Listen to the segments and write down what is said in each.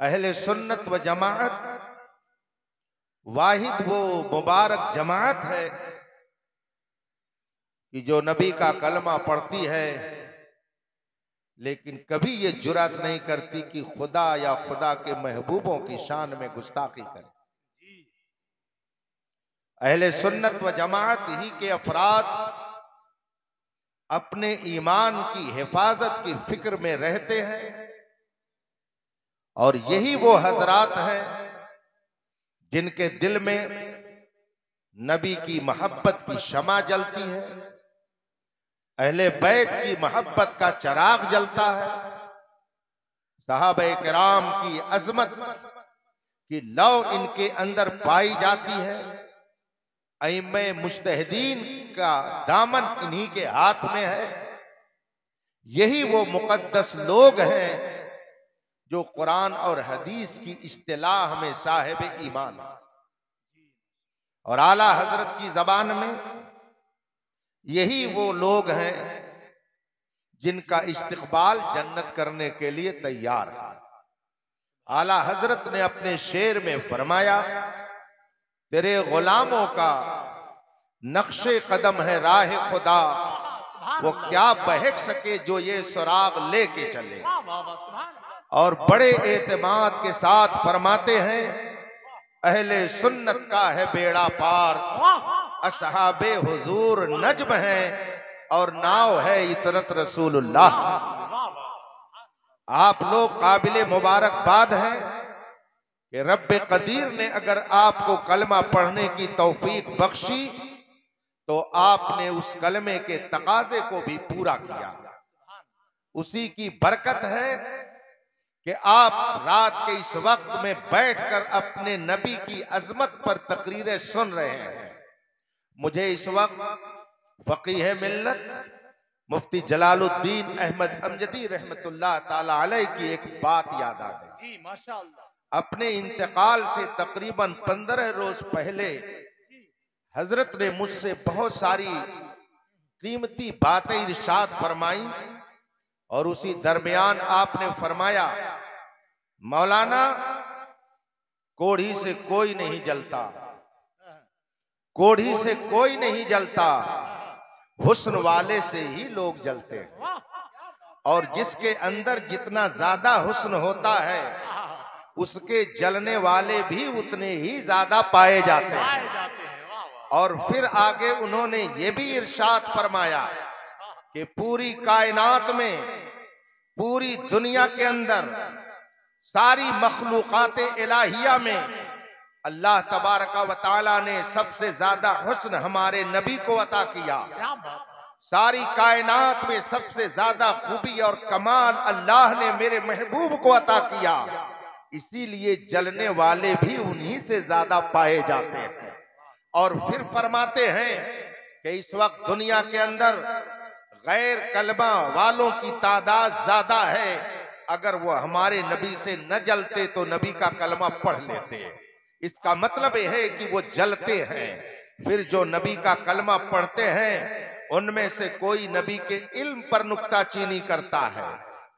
अहले सुन्नत व जमाअत वाहिद वो मुबारक जमाअत है कि जो नबी का कलमा पढ़ती है लेकिन कभी ये जुर्रत नहीं करती कि खुदा या खुदा के महबूबों की शान में गुस्ताखी करे। अहले सुन्नत व जमाअत ही के अफराद अपने ईमान की हिफाजत की फिक्र में रहते हैं और यही वो हजरात हैं जिनके दिल में नबी की मोहब्बत की शमा जलती है, अहले बैत की मोहब्बत का चिराग जलता है, सहाबा किराम की अजमत की लौ इनके अंदर पाई जाती है, अइम्मे मुज्तहिदीन का दामन इन्हीं के हाथ में है। यही वो मुकद्दस लोग हैं जो कुरान और हदीस की इस्तिलाह में साहिब ईमान और आला हजरत की जबान में यही वो लोग हैं जिनका इस्तकबाल जन्नत करने के लिए तैयार है। आला हजरत ने अपने शेर में फरमाया, तेरे गुलामों का नक्शे कदम है राह खुदा, वो क्या बहक सके जो ये सुराग लेके चले। और बड़े एतमाद के साथ फरमाते हैं, अहले सुन्नत का है बेड़ा पार, असहाबे हुजूर नज्म है और नाव है इतरत रसूलुल्लाह। आप लोग काबिले मुबारकबाद हैं कि रब्बे कदीर ने अगर आपको कलमा पढ़ने की तौफीक बख्शी तो आपने उस कलमे के तकाजे को भी पूरा किया। उसी की बरकत है कि आप रात के इस वक्त में बैठकर अपने नबी की अजमत पर तकरीरें सुन रहे हैं। मुझे इस वक्त फकीह मिल्लत मुफ्ती जलालुद्दीन अहमद अमजदी रहमतुल्लाह ताला अलैह की एक बात याद आ गई। जी माशाअल्लाह। अपने इंतकाल से तकरीबन 15 रोज पहले हजरत ने मुझसे बहुत सारी कीमती बातें इरशाद फरमाई और उसी दरमियान आपने फरमाया, मौलाना कोढ़ी से कोई नहीं जलता, कोढ़ी से कोई नहीं जलता, हुस्न वाले से ही लोग जलते हैं। और जिसके अंदर जितना ज्यादा हुस्न होता है उसके जलने वाले भी उतने ही ज्यादा पाए जाते हैं। और फिर आगे उन्होंने ये भी इरशाद फरमाया कि पूरी कायनात में, पूरी दुनिया के अंदर, सारी मखलूकात इलाहिया में अल्लाह तबारका व तआला ने सबसे ज्यादा हुस्न हमारे नबी को अता किया। सारी कायनात में सबसे ज्यादा खूबी और कमाल अल्लाह ने मेरे महबूब को अता किया, इसीलिए जलने वाले भी उन्हीं से ज्यादा पाए जाते हैं। और फिर फरमाते हैं कि इस वक्त दुनिया के अंदर गैर कलमा वालों की तादाद ज्यादा है, अगर वो हमारे नबी से न जलते तो नबी का कलमा पढ़ लेते। इसका मतलब यह है कि वो जलते हैं। फिर जो नबी का कलमा पढ़ते हैं उनमें से कोई नबी के इल्म पर नुक्ताचीनी करता है,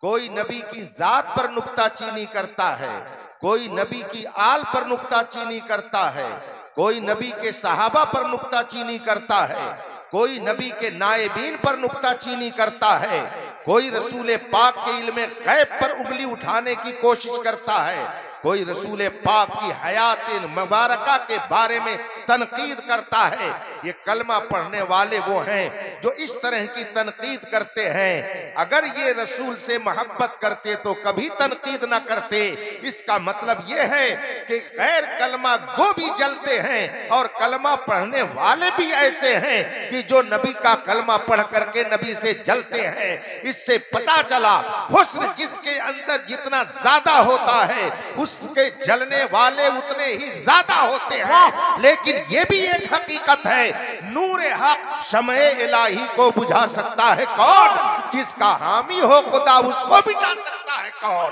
कोई नबी की जात पर नुक्ताचीनी करता है, कोई नबी की आल पर नुक्ताचीनी करता है, कोई नबी के सहाबा पर नुक्ताचीनी करता है, कोई नबी के नायबीन पर नुक्ताचीनी करता है, कोई रसूल पाक के इल्म गैब पर उंगली उठाने की कोशिश करता है, कोई रसूल पाक की हयात मुबारका के बारे में तनकीद करता है। ये कलमा पढ़ने वाले वो हैं जो इस तरह की तनकीद करते हैं। अगर ये रसूल से मोहब्बत करते तो कभी तनकीद ना करते। इसका मतलब ये है कि गैर कलमा गो भी जलते हैं और कलमा पढ़ने वाले भी ऐसे हैं कि जो नबी का कलमा पढ़ करके नबी से जलते हैं। इससे पता चला हुस्न जिसके अंदर जितना ज्यादा होता है उसके जलने वाले उतने ही ज्यादा होते हैं। लेकिन ये भी एक हकीकत है, नूर हक शमए इलाही को बुझा सकता है कौन? जिसका हामी हो खुदा उसको भी जान सकता है कौन?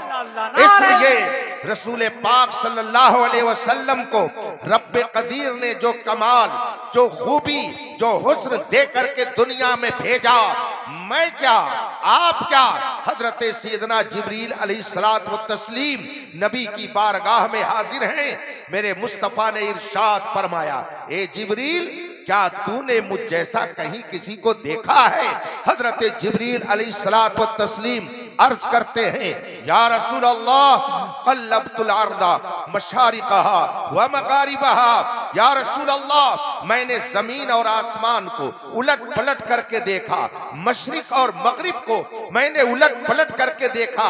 इसलिए रसूल पाक सल्लल्लाहु अलैहि वसल्लम को रब्बे कदीर ने जो कमाल, जो खूबी, जो हुस्न दे करके दुनिया में भेजा, मैं क्या, आप क्या। हजरत सैयदना जिब्रील अलैहिस्सलातु व तस्लीम नबी की बारगाह में हाजिर हैं। मेरे मुस्तफा ने इरशाद फरमाया, ए जिब्रील, क्या तूने मुझ जैसा कहीं किसी को देखा है? हजरत जिब्रील अलैहिस्सलातु व तस्लीम अर्ज करते हैं, या रसूल अल्लाह, क़ल्लब्तुल अर्दा मशारिक़हा व मग़ारिबहा। या रसूल अल्लाह, मैंने जमीन और आसमान को उलट पलट करके देखा, मशरिक और मगरिब को मैंने उलट पलट करके देखा,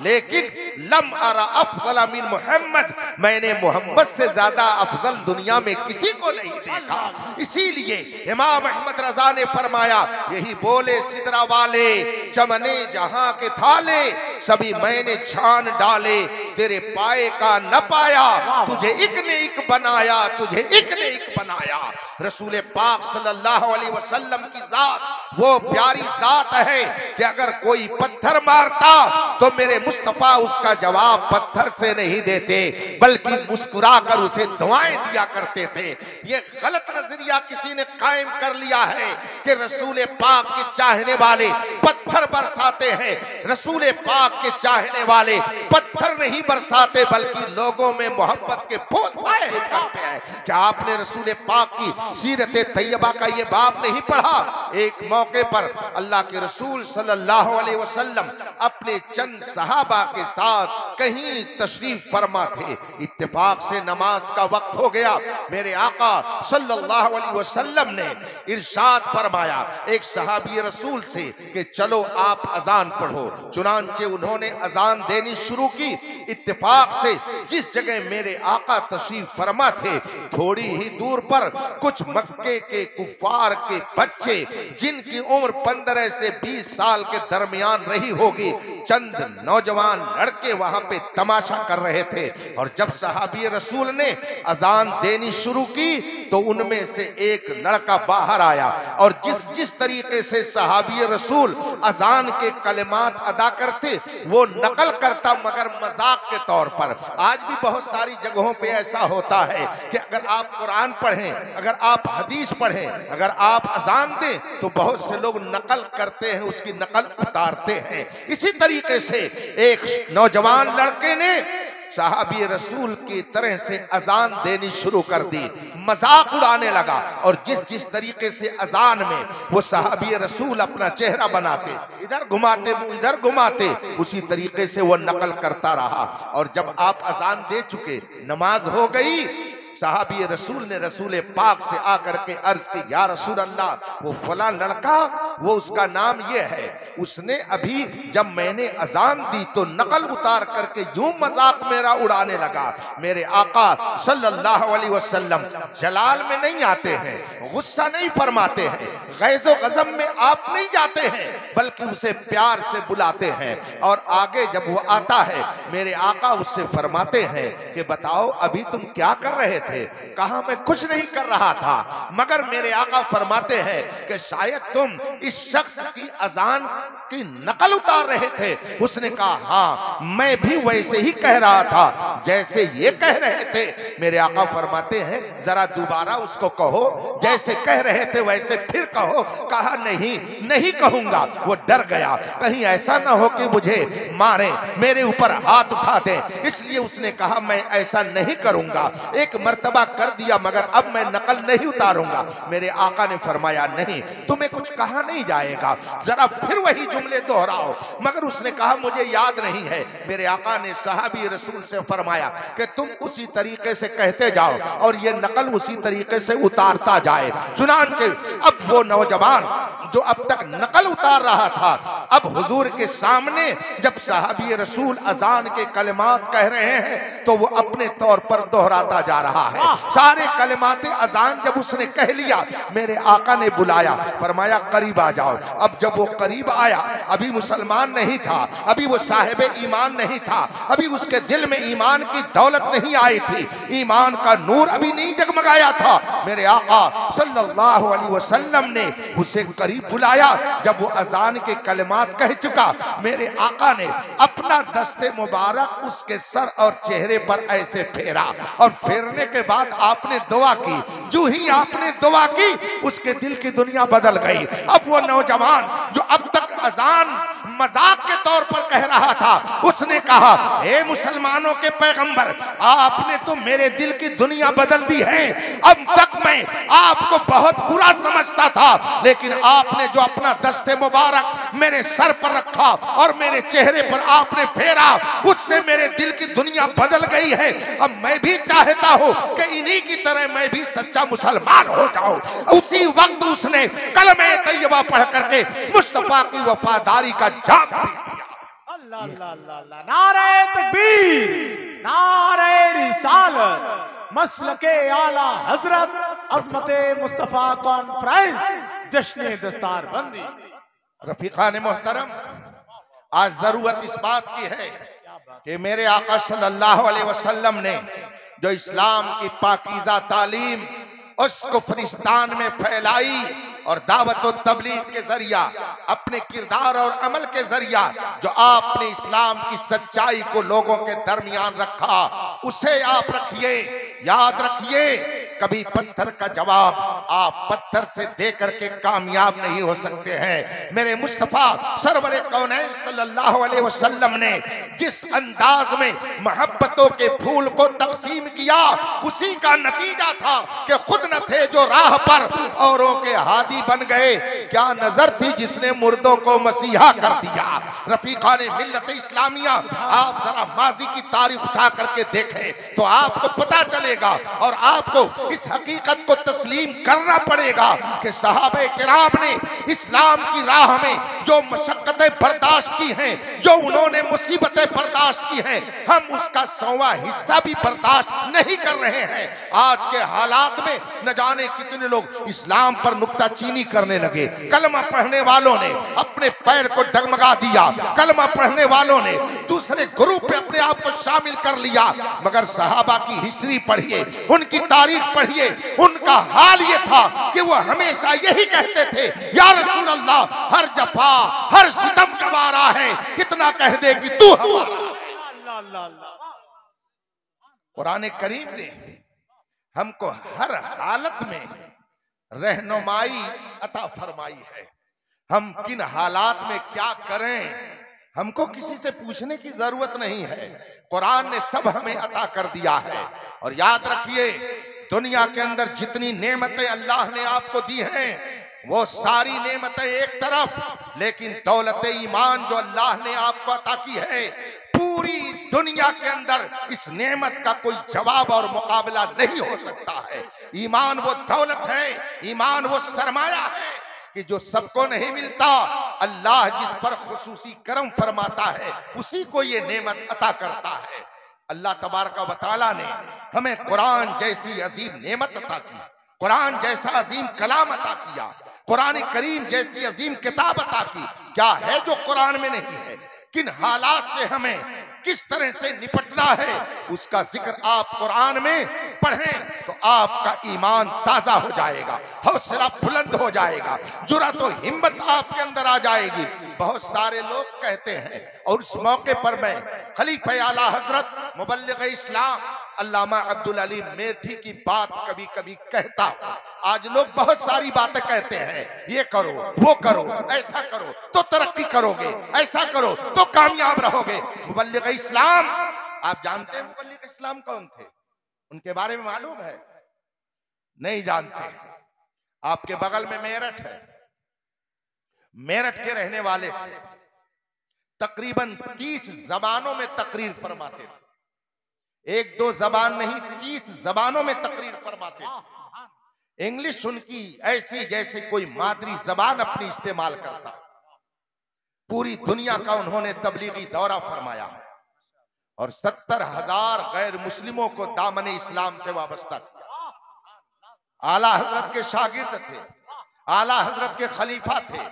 लेकिन लम अरा अफ़ज़ल मिन मुहम्मद, मैंने मोहम्मद से ज्यादा अफजल दुनिया में किसी को नहीं देखा। इसीलिए इमाम अहमद रजा ने फरमाया, यही बोले सिदरा वाले, चमने जहां के थाले, सभी मैंने छान डाले, तेरे पाए का न पाया, तुझे एक ने एक बनाया, तुझे एक ने एक बनाया। रसूल पाक सल्लल्लाहु अलैहि वसल्लम की जात वो प्यारी जात है कि अगर कोई पत्थर मारता तो मेरे मुस्तफा उसका जवाब पत्थर से नहीं देते, बल्कि मुस्कुरा कर उसे दुआएं दिया करते थे। ये गलत नजरिया किसी ने कायम कर लिया है कि रसूल पाक के चाहने वाले पत्थर बरसाते हैं। रसूल पाक के चाहने वाले पत्थर नहीं बरसाते, बल्कि लोगों में मोहब्बत के फूल करते हैं। क्या आपने रसूल पाक की सीरत तैयबा का ये बाब नहीं पढ़ा? एक मौके पर अल्लाह के रसूल सल्लल्लाहु अलैहि वसल्लम अपने चंद सहाबा के साथ कहीं तशरीफ फरमा थे। इत्तेफाक से नमाज का वक्त हो गया। मेरे आका सल्लल्लाहु अलैहि वसल्लम ने इरशाद फरमाया एक सहाबी रसूल से कि चलो आप अजान पढ़ो। चुनांचे उन्होंने अजान देनी शुरू की। इत्तेफाक से जिस जगह मेरे आका तशरीफ फरमा थे, थोड़ी ही दूर पर कुछ मक्के के कुफार के बच्चे, जिनकी उम्र 15 से 20 साल के दरमियान रही होगी, चंद नौजवान लड़के वहां पे तमाशा कर रहे थे। और जब सहाबी रसूल ने अजान देनी शुरू की तो उनमें से एक लड़का बाहर आया और जिस तरीके से सहाबी रसूल अजान के कलिमात अदा करते वो नकल करता, मगर मजाक के तौर पर। आज भी बहुत सारी जगहों पे ऐसा होता है कि अगर आप कुरान पढ़ें, अगर आप हदीस पढ़ें, अगर आप अजान दें तो बहुत से लोग नकल करते हैं, उसकी नकल उतारते हैं। इसी तरीके से एक नौजवान लड़के ने सहाबी रसूल की तरह से अजान देनी शुरू कर दी, मजाक उड़ाने लगा। और जिस तरीके से अजान में वो सहाबी रसूल अपना चेहरा बनाते, इधर घुमाते इधर घुमाते, उसी तरीके से वो नकल करता रहा। और जब आप अजान दे चुके, नमाज हो गई, सहाबी रसूल ने रसूल पाक से आकर के अर्ज की, या रसूल अल्लाह, वो फला लड़का, वो उसका नाम ये है, उसने अभी जब मैंने अजान दी तो नकल उतार करके यूं मजाक मेरा उड़ाने लगा। मेरे आका सल्लल्लाहु अलैहि वसल्लम जलाल में नहीं आते हैं, गुस्सा नहीं फरमाते हैं, गैज़ो गज़ब में आप नहीं जाते हैं, बल्कि उसे प्यार से बुलाते हैं। और आगे जब वो आता है, मेरे आका उससे फरमाते हैं कि बताओ अभी तुम क्या कर रहे थे? कहा मैं कुछ नहीं कर रहा था, मगर मेरे आका फरमाते हैं कि शायद तुम इस शख्स की अजान की नकल उतार रहे थे। उसने कहा हाँ, मैं भी वैसे ही कह रहा था जैसे ये कह रहे थे। मेरे आका फरमाते हैं जरा दोबारा उसको कहो, जैसे कह रहे थे वैसे फिर कहो। कहा नहीं कहूंगा। वो डर गया, कहीं ऐसा ना हो कि मुझे मारे, मेरे ऊपर हाथ उठा दे, इसलिए उसने कहा मैं ऐसा नहीं करूंगा। एक मर्तबा कर दिया, मगर अब मैं नकल नहीं उतारूंगा। मेरे आका ने फरमाया नहीं, तुम्हें कुछ कहा नहीं जाएगा, जरा फिर वही जुमले दोहराओ। मगर उसने कहा मुझे याद नहीं है। मेरे आका ने सहाबी रसूल से फरमाया कि तुम उसी तरीके से कहते जाओ और ये नकल उसी तरीके से उतारता जाए। चुनांचे अब वो नौजवान जो अब तक नकल उतार रहा था, अब हुजूर के सामने जब सहाबी रसूल अजान के कलिमात कह रहे हैं तो वो अपने तौर पर दोहराता जा रहा है। सारे कलिमाते अजान जब उसने कह लिया, मेरे आका ने बुलाया, फरमाया करीब आ जाओ। अब जब वो करीब आया, अभी मुसलमान नहीं था, अभी वो साहिब ईमान नहीं था, अभी उसके दिल में ईमान की दौलत नहीं आई थी, ईमान का नूर अभी नहीं जगमगाया था। मेरे आका सल्लल्लाहु अलैहि वसल्लम ने उसे करीब बुलाया। जब वो अजान के कलिमात कह चुका, मेरे आका ने अपना दस्ते मुबारक उसके सर और चेहरे पर ऐसे फेरा और फेरने के बाद आपने दुआ की। जो ही आपने दुआ की उसके दिल की दुनिया बदल गई। अब वो नौजवान जो अब तक अजान मजाक के तौर पर कह रहा था, उसने कहा, हे मुसलमानों के पैगंबर, आपने तो मेरे दिल की दुनिया बदल दी है। अब तक मैं आपको बहुत बुरा समझता था, लेकिन आपने जो अपना दस्ते मुबारक मेरे सर पर रखा और मेरे चेहरे पर आपने फेरा, उससे मेरे दिल की दुनिया बदल गई है। अब मैं भी चाहता हूं कि इन्हीं की तरह मैं भी सच्चा मुसलमान हो जाऊं। उसी वक्त उसने कलमे तैयबा पढ़ करके मुस्तफा की वफादारी का जाम दिया। अल्लाह अल्लाह अल्लाह, नारे तकबीर, नारे रिसालत, मसलके आला हजरत, अजमते मुस्तफा कॉन्फ्रेंस, जश्न दस्तार बंदी। रफीकान मोहतरम, आज जरूरत इस बात की है कि मेरे आका सल्लल्लाहु अलैहि वसल्लम ने जो इस्लाम की पाकीज़ा तालीम उसको फिलिस्तान में फैलाई और दावत और तबलीग के जरिया, अपने किरदार और अमल के जरिया जो आपने इस्लाम की सच्चाई को लोगों के दरमियान रखा, उसे आप रखिए, याद रखिए। कभी पत्थर का जवाब आप पत्थर से दे करके कामयाब नहीं हो सकते हैं। मेरे मुस्तफा सरवरे कौनैन सल्लल्लाहु अलैहि वसल्लम ने जिस अंदाज में मोहब्बतों के फूल को तकसीम किया, उसी का नतीजा था कि खुद न थे जो राह पर, औरों के हादी बन गए। क्या नजर थी जिसने मुर्दों को मसीहा कर दिया। रफीकान मिल्लत इस्लामिया, आप जरा माजी की तारीख उठा करके देखें तो आपको पता चलेगा और आपको इस हकीकत को तस्लीम करना पड़ेगा कि सहाबे किराम ने इस्लाम की राह में जो मशक्कतें बर्दाश्त की हैं, जो उन्होंने मुसीबतें बर्दाश्त की हैं, हम उसका 100वां हिस्सा भी बर्दाश्त नहीं कर रहे हैं। आज के हालात में न जाने कितने लोग इस्लाम पर नुक्ताचीनी करने लगे। कलमा पढ़ने वालों ने अपने पैर को डगमगा दिया, कलमा पढ़ने वालों ने दूसरे ग्रुप पे अपने आप को शामिल कर लिया। मगर सहाबा की हिस्ट्री पढ़िए, उनकी तारीख पढ़िए, उनका हाल ये था कि वो हमेशा यही कहते थे, या रसूल अल्लाह, हर जफा हर सितम गवारा है, इतना कह दे कि तू हमारा। कुरान करीम ने हमको हर हालत में रहनुमाई अता फरमाई है। हम किन हालात में क्या करें, हमको किसी से पूछने की जरूरत नहीं है। कुरान ने सब हमें अता कर दिया है। और याद रखिए, दुनिया के अंदर जितनी नेमतें अल्लाह ने आपको दी हैं, वो सारी नेमतें एक तरफ, लेकिन दौलत ईमान जो अल्लाह ने आपको अता की है, पूरी दुनिया के अंदर इस नेमत का कोई जवाब और मुकाबला नहीं हो सकता है। ईमान वो दौलत है, ईमान वो सरमाया है कि जो सबको नहीं मिलता। अल्लाह जिस पर खुसूसी करम फरमाता है, उसी को ये नेमत अता करता है। अल्लाह तबारक व तआला ने हमें कुरान जैसी अजीम नेमत अता की, कुरान जैसा अजीम कलाम अता किया, कुरान करीम जैसी अजीम किताब अता की। क्या है जो कुरान में नहीं है? किन हालात से हमें किस तरह से निपटना है, उसका जिक्र आप कुरान में पढ़ें तो आपका ईमान ताजा हो जाएगा, हौसला बुलंद हो जाएगा, जुर्रत और हिम्मत आपके अंदर आ जाएगी। बहुत सारे लोग कहते हैं, और इस मौके पर मैं खलीफा आला हजरत मुबल्लिग इस्लाम अल्लामा अब्दुल अलीम मेथी की बात कभी कभी कहता हूं। आज लोग बहुत सारी बातें कहते हैं, ये करो, वो करो, ऐसा करो तो तरक्की करोगे, ऐसा करो तो कामयाब रहोगे। मुबल्लिग इस्लाम, आप जानते हैं मुबल्लिग इस्लाम कौन थे? उनके बारे में मालूम है? नहीं जानते। आपके बगल में मेरठ है, मेरठ के रहने वाले थे। तकरीबन 30 जबानों में तकरीर फरमाते थे। एक दो जबान नहीं, 30 जबानों में तकरीर फरमाते थे। इंग्लिश उनकी ऐसी जैसे कोई मादरी जबान अपनी इस्तेमाल करता। पूरी दुनिया का उन्होंने तबलीगी दौरा फरमाया और 70,000 गैर मुस्लिमों को दामन इस्लाम से वाबस्ता किया। आला हजरत के शागिर्द थे, आला हजरत के खलीफा थे।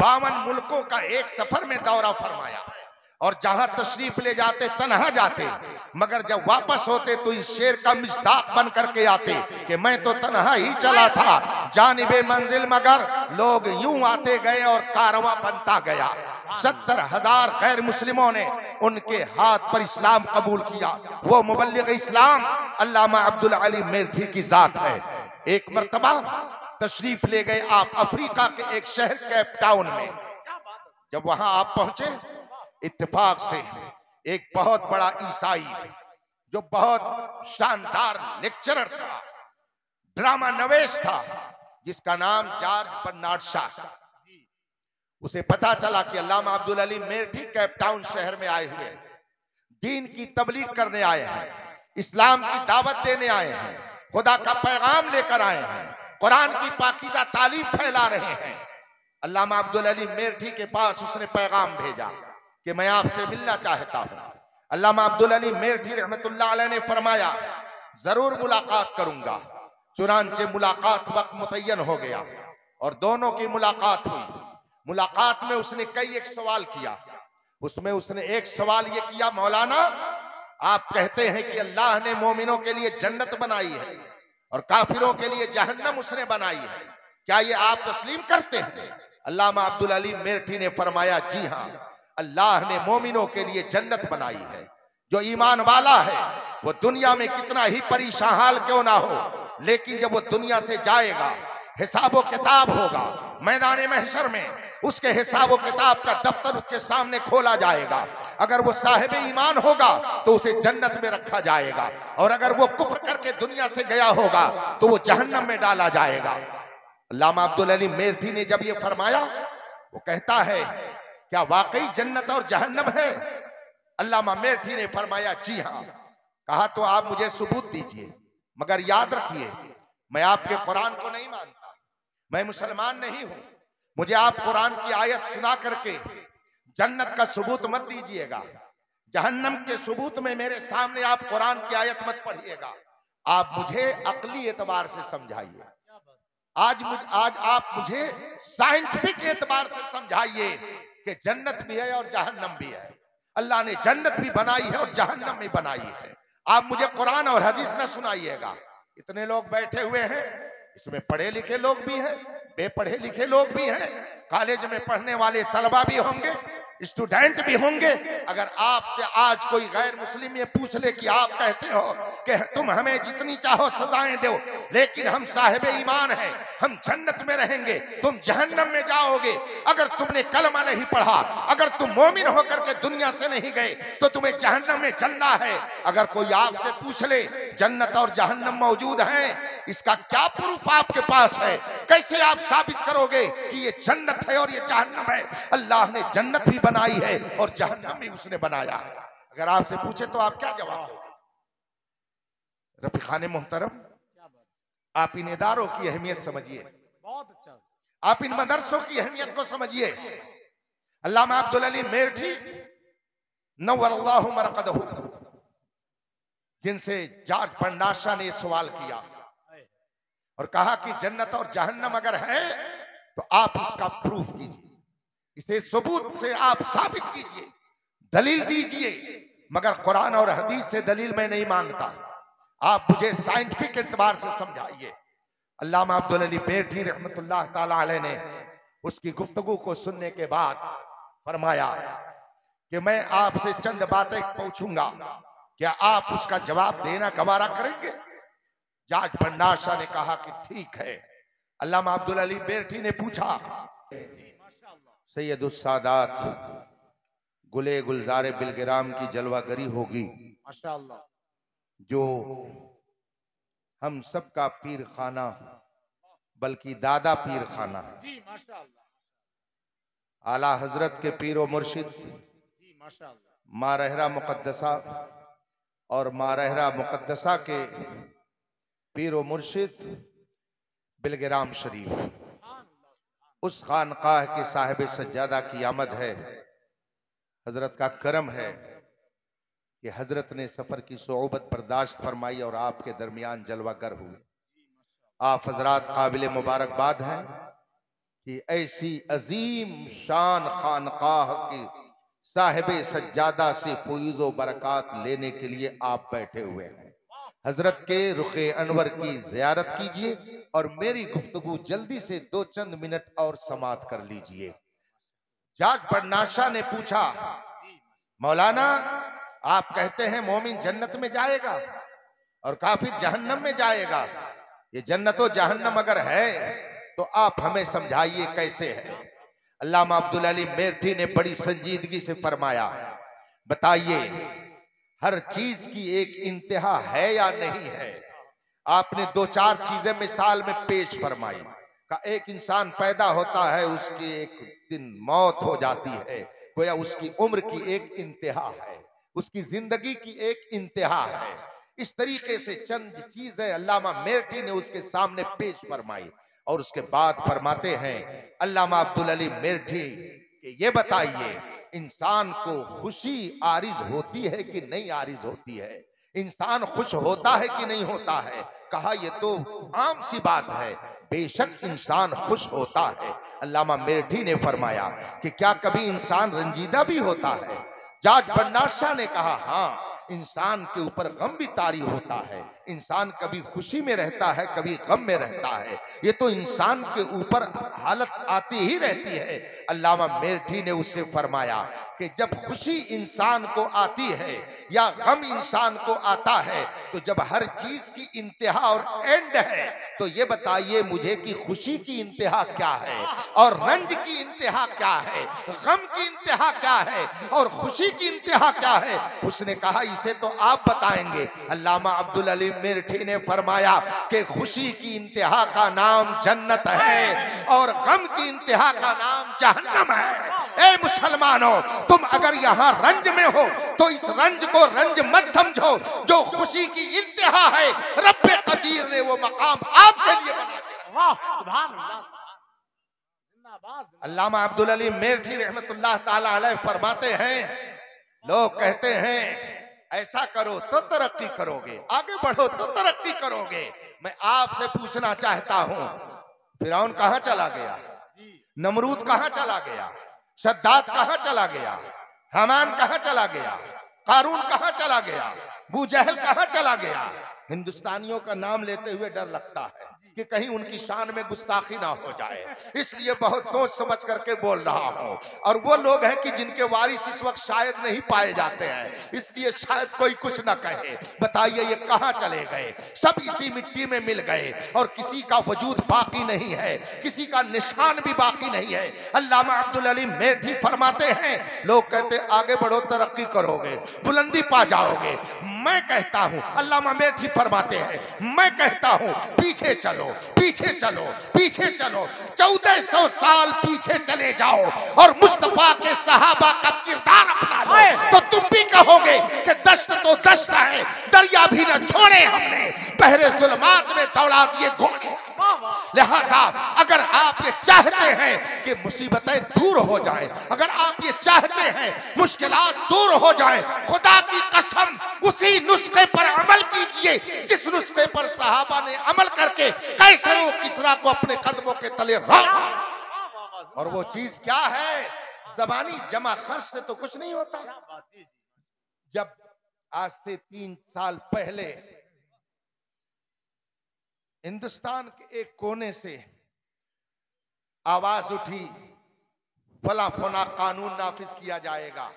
52 मुल्कों का एक सफर में दौरा फरमाया और जहां तशरीफ ले जाते तनहा जाते, मगर जब वापस होते तो इस शेर का मिस्दाक बन करके आते कि मैं तो तनहा ही चला था, जानिबे मंजिल मगर लोग यूं आते गए और कारवां बनता गया। 70,000 गैर मुस्लिमों ने उनके हाथ पर इस्लाम कबूल किया। वो मुबल्लिग इस्लाम अल्लामा अब्दुल अली मेरठी की जात है। एक मर्तबा तशरीफ ले गए आप अफ्रीका के एक शहर केप टाउन में। जब वहां आप पहुंचे, इत्तेफाक से एक बहुत बड़ा ईसाई जो बहुत शानदार लेक्चरर था, ड्रामा नवेश था, जिसका नाम जॉर्ज बर्नार्ड शॉ, उसे पता चला कि अल्लामा अब्दुल अली मेरठी केप टाउन शहर में आए हुए, दीन की तबलीग करने आए हैं, इस्लाम की दावत देने आए हैं, खुदा का पैगाम लेकर आए हैं, कुरान की पाकीज़ा तालीम फैला रहे हैं। अल्लामा अब्दुल अली मेरठी के पास उसने पैगाम भेजा कि मैं आपसे मिलना चाहता हूं। अल्लामा अब्दुल अली मेरठी रहमतुल्लाह अलैह ने फरमाया जरूर मुलाकात करूंगा। चुनांचे मुलाकात वक्त मुतय्यन हो गया और दोनों की मुलाकात हुई। मुलाकात में उसने कई एक सवाल किया। उसमें उसने एक सवाल ये किया, मौलाना आप कहते हैं कि अल्लाह ने मोमिनों के लिए जन्नत बनाई है और काफिरों के लिए जहन्नम उसने बनाई है, क्या ये आप तस्लीम करते हैं? अल्लामा अब्दुल अली मेरठी ने फरमाया जी हाँ, अल्लाह ने मोमिनों के लिए जन्नत बनाई है। जो ईमान वाला है वो दुनिया में कितना ही परेशान हाल क्यों ना हो, लेकिन जब वो दुनिया से जाएगा, हिसाब किताब होगा मैदान महशर में, उसके हिसाब किताब का दफ्तर उसके सामने खोला जाएगा। अगर वो साहिब ईमान होगा तो उसे जन्नत में रखा जाएगा, और अगर वो कुफ्र करके दुनिया से गया होगा तो वो जहन्नम में डाला जाएगा। अल्लामा अब्दुल अली मेरठी ने जब ये फरमाया, वो कहता है क्या वाकई जन्नत और जहन्नम है? अल्लामा मेरठी ने फरमाया जी हाँ। कहा तो आप मुझे सबूत दीजिए, मगर याद रखिए मैं आपके कुरान को नहीं मानता, मैं मुसलमान नहीं हूं, मुझे आप कुरान की आयत सुना करके जन्नत का सबूत मत दीजिएगा, जहन्नम के सबूत में मेरे सामने आप कुरान की आयत मत पढ़िएगा, आप मुझे अक्ली एतबार से समझाइए। आज आप मुझे साइंटिफिक एतबार से समझाइए कि जन्नत भी है और जहन्नम भी है। अल्लाह ने जन्नत भी बनाई है और जहन्नम भी बनाई है। आप मुझे कुरान और हदीस न सुनाइएगा। इतने लोग बैठे हुए हैं, इसमें पढ़े लिखे लोग भी हैं, बेपढ़े लिखे लोग भी हैं, कॉलेज में पढ़ने वाले तलबा भी होंगे, स्टूडेंट भी होंगे। अगर आपसे आज कोई गैर मुस्लिम ये पूछ ले कि आप कहते हो कि तुम हमें जितनी चाहो सजाएं दो, लेकिन हम साहिब ईमान हैं, हम जन्नत में रहेंगे, तुम जहन्नम में जाओगे। अगर तुमने कलमा नहीं पढ़ा, अगर तुम मोमिन होकर के दुनिया से नहीं गए तो तुम्हें जहन्नम में चलना है। अगर कोई आपसे पूछ ले जन्नत और जहन्नम मौजूद हैं, इसका क्या प्रूफ आपके पास है? कैसे आप साबित करोगे कि ये जन्नत है और ये जहन्नम है? अल्लाह ने जन्नत भी बनाई है और जहन्नम भी उसने बनाया है। अगर आपसे पूछे तो आप क्या जवाब दोगे? रफीकाने मोहतरम, आप इन इदारों की अहमियत समझिए, बहुत अच्छा, आप इन मदरसों की अहमियत को समझिए। अल्लामा अब्दुल अली मेरठी नव्वरल्लाहु मरक़दहु, जिनसे जॉर्ज बर्नार्ड शॉ ने सवाल किया और कहा कि जन्नत और जहन्नम अगर है तो आप इसका प्रूफ कीजिए, इसे सबूत से आप साबित कीजिए, दलील दीजिए। मगर कुरान और हदीस से दलील मैं नहीं मांगता, आप मुझे साइंटिफिक एतबार से समझाइए। अल्लामा अब्दुल अली मेरठी रहमतुल्लाह ताला अलैह ने उसकी गुफ्तगू को सुनने के बाद फरमाया कि मैं आपसे चंद बातें पूछूंगा, क्या आप उसका जवाब देना गवारा करेंगे? जॉर्ज बर्नार्ड शॉ ने कहा कि ठीक है। अल्लामा अब्दुल अली मेरठी ने पूछा, सैयदुस सादात गुले गुलजारे बिलगिराम की जलवागरी होगी, माशाअल्लाह, जो हम सबका पीर खाना बल्कि दादा पीर खाना है। जी माशाअल्लाह, आला हजरत के पीर व मुर्शिद जी माशाअल्लाह, मारहरा मुकद्दसा और मारहरा मुकद्दसा के पीर व मुर्शिद बिलगिराम शरीफ, उस खानकाह के साहिब सज्जादा की आमद है। हजरत का करम है कि हजरत ने सफर की सोबत बर्दाश्त फरमाई और आपके दरमियान जलवागर हुए। आप हजरात काबिल मुबारकबाद हैं कि ऐसी अजीम शान खानकाह की साहिब सज्जादा से फैज़ व बरक़ात लेने के लिए आप बैठे हुए हैं। हजरत के रुखे अनवर की ज़ियारत कीजिए और मेरी गुफ्तगू जल्दी से 2 चंद मिनट और समाप्त कर लीजिए। जाट बदनाशा ने पूछा, मौलाना आप कहते हैं मोमिन जन्नत में जाएगा और काफिर जहन्नम में जाएगा, ये जन्नत और जहन्नम अगर है तो आप हमें समझाइए कैसे है। अल्लामा अब्दुल अली मेरठी ने बड़ी संजीदगी से फरमाया, बताइए हर चीज की एक इंतहा है या नहीं है। आपने 2-4 चीजें मिसाल में पेश फरमाई का एक इंसान पैदा होता है, उसकी एक दिन मौत हो जाती है, गोया उसकी उम्र की एक इंतहा है, उसकी जिंदगी की एक इंतहा है। इस तरीके से चंद चीजें अल्लामा मेरठी ने उसके सामने पेश फरमाई और उसके बाद फरमाते हैं अल्लामा अब्दुल अली मेरठी कि ये बताइए इंसान को खुशी आरिज होती है कि नहीं आरिज होती है, इंसान खुश होता है कि नहीं होता है। कहा यह तो आम सी बात है, बेशक इंसान खुश होता है। अल्लामा मेरठी ने फरमाया कि क्या कभी इंसान रंजीदा भी होता है। जाट बदनाशा ने कहा हाँ, इंसान के ऊपर गम भी तारी होता है, इंसान कभी खुशी में रहता है कभी गम में रहता है, ये तो इंसान के ऊपर हालत आती ही रहती है। अल्लामा मेरठी ने उससे फरमाया कि जब खुशी इंसान को आती है या गम इंसान को आता है तो जब हर चीज की इंतहा और एंड है तो ये बताइए मुझे कि खुशी की इंतहा क्या है और रंज की इंतहा क्या है, गम की इंतहा क्या है और खुशी की इंतहा क्या है। उसने कहा इसे तो आप बताएंगे। अल्लामा अब्दुल अली मेरठी ने फरमाया कि खुशी की इंतहा का नाम जन्नत है और गम की इंतहा का नाम जहन्नम है। ए मुसलमानों, तुम अगर यहाँ रंज में हो तो इस रंज को रंज मत समझो, जो खुशी की इंतहा है रब्बे कदीर ने वो मकाम आपके लिए बना के रखा। वाह सुभान अल्लाह, जिंदाबाद। अल्लामा अब्दुल अली मेरठी रहमतुल्लाह ताला अलैह फरमाते हैं, लोग कहते हैं ऐसा करो तो तरक्की करोगे, आगे बढ़ो तो तरक्की करोगे। मैं आपसे पूछना चाहता हूं, फिरौन कहां चला गया, नमरूद कहां चला गया, शद्दाद कहां चला गया, हमान कहां चला गया, कारून कहां चला गया, बूजहल कहां चला गया। हिंदुस्तानियों का नाम लेते हुए डर लगता है कि कहीं उनकी शान में गुस्ताखी ना हो जाए, इसलिए बहुत सोच समझ करके बोल रहा हूं। और वो लोग हैं कि जिनके वारिस इस वक्त शायद नहीं पाए जाते हैं, इसलिए शायद कोई कुछ ना कहे। बताइए ये कहां चले गए, सब इसी मिट्टी में मिल गए और किसी का वजूद बाकी नहीं है, किसी का निशान भी बाकी नहीं है। अल्लामा अब्दुल अली मेरठी फरमाते हैं, लोग कहते आगे बढ़ो तरक्की करोगे, बुलंदी पा जाओगे। मैं कहता हूं, अल्लामा मेरठी फरमाते हैं, मैं कहता हूं पीछे चलो, पीछे चलो, पीछे चलो, 1400 साल पीछे चले जाओ और मुस्तफा के सहाबा का किरदार अपना लो तो तुम भी कहोगे कि दश्त तो दश्त है, दरिया भी न छोड़े हमने, पहरे जुल्मात में दौड़ा दिए घोड़े। लिहाजा अगर आप ये चाहते हैं कि मुसीबतें दूर हो जाएं, अगर आप ये चाहते हैं मुश्किलात दूर हो जाएं, खुदा की कसम उसी नुस्खे पर अमल कीजिए जिस नुस्खे पर सहाबा ने अमल करके कैसर व किसरा को अपने कदमों के तले रखा। और वो चीज क्या है, जबानी जमा खर्च से तो कुछ नहीं होता। जब आज से 3 साल पहले हिंदुस्तान के एक कोने से आवाज उठी फला फला कानून नाफिज किया जाएगा,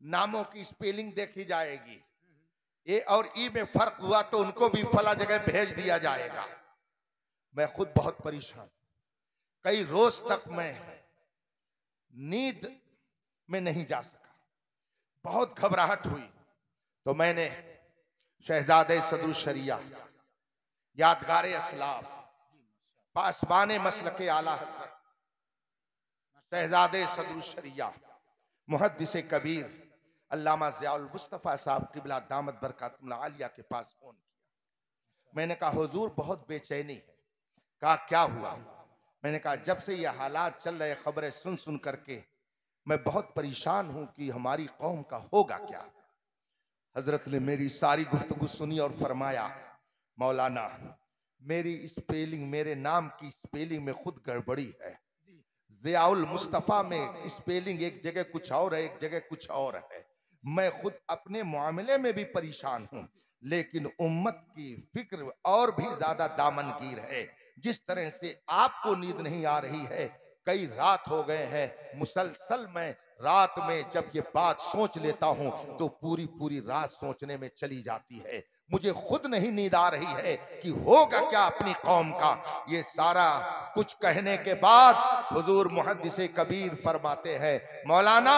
नामों की स्पेलिंग देखी जाएगी, ए और ई में फर्क हुआ तो उनको भी फला जगह भेज दिया जाएगा। मैं खुद बहुत परेशान, कई रोज तक मैं नींद में नहीं जा सका, बहुत घबराहट हुई। तो मैंने शहजादे सदरुल शरिया, यादगार असलाफ, पासबाने मसलके आला हज़रत शहजादे सदरुल शरिया, मुहद्दिस कबीर अल्लामा ज़ियाउल मुस्तफ़ा साहब क़िबला दामत बरकातुहुल आलिया के पास फोन किया। मैंने कहा हुजूर बहुत बेचैनी है। कहा क्या हुआ? मैंने कहा जब से ये हालात चल रहे, खबरें सुन सुन करके मैं बहुत परेशान हूं कि हमारी कौम का होगा क्या। हजरत ने मेरी सारी गुफ्तगू सुनी और फरमाया, मौलाना मेरी स्पेलिंग, मेरे नाम की स्पेलिंग में खुद गड़बड़ी है। ज़ियाउल मुस्तफ़ा में स्पेलिंग एक जगह कुछ और है, एक जगह कुछ और है। मैं खुद अपने मामले में भी परेशान हूं, लेकिन उम्मत की फिक्र और भी ज्यादा दामनगीर है। जिस तरह से आपको नींद नहीं आ रही है, कई रात हो गए हैं, मुसलसल मैं रात में जब ये बात सोच लेता हूं तो पूरी पूरी रात सोचने में चली जाती है। मुझे खुद नहीं नींद आ रही है कि होगा क्या अपनी कौम का। ये सारा कुछ कहने के बाद हुजूर मुहद्दिसे कबीर फरमाते हैं, मौलाना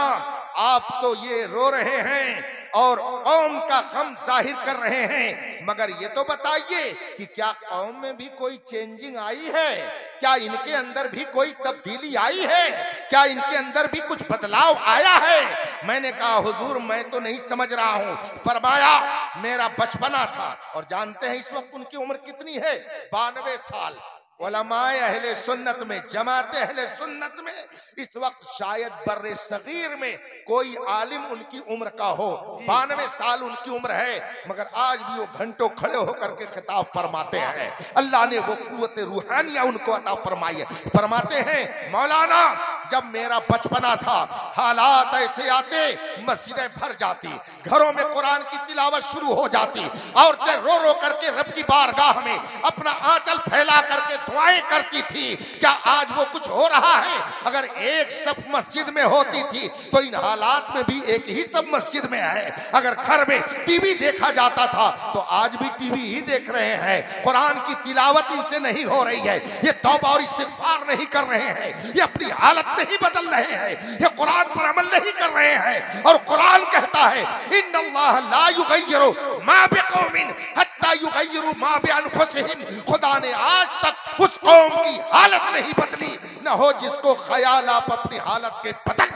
आप तो ये रो रहे हैं और कौम का गम जाहिर कर रहे हैं, मगर ये तो बताइए कि क्या कौम में भी कोई चेंजिंग आई है? क्या इनके अंदर भी कोई तब्दीली आई है? क्या इनके अंदर भी कुछ बदलाव आया है? मैंने कहा हुजूर मैं तो नहीं समझ रहा हूं। फरमाया मेरा बचपना था। और जानते हैं इस वक्त उनकी उम्र कितनी है? 92 साल। उलमाए अहले सुन्नत में, जमाते अहले सुन्नत में इस वक्त शायद बर्रे सगीर में कोई आलिम उनकी उम्र का हो। 92 साल उनकी उम्र है, मगर आज भी वो घंटों खड़े होकर के खिताब फरमाते हैं। अल्लाह ने वो कुव्वत रूहानिया उनको अता फरमाई है। फरमाते हैं मौलाना जब मेरा बचपना था हालात ऐसे आते, मस्जिदें भर जाती, घरों में कुरान की तिलावत शुरू हो जाती, औरतें रो रो करके रब की बारगाह में अपना आंचल फैला करके दुआएं करती थी। क्या आज वो कुछ हो रहा है? अगर एक सब मस्जिद में होती थी तो इन हालात में भी एक ही सब मस्जिद में है। अगर घर में टीवी देखा जाता था तो आज भी टीवी ही देख रहे हैं। कुरान की तिलावत इनसे नहीं हो रही है, ये तौबा और इस्तिगफार नहीं कर रहे हैं, ये अपनी हालत नहीं बदल रहे हैं, ये कुरान पर अमल नहीं कर रहे हैं। और कुरान कहता है इन्नल्लाह ला युगय्यिरु मा बिकौमिन हत्ता युगय्यिरु मा बिअनफुसिहिम। खुदा ने आज तक उस कौम की हालत नहीं बदली, न हो जिसको ख्याल आप अपनी हालत के बदल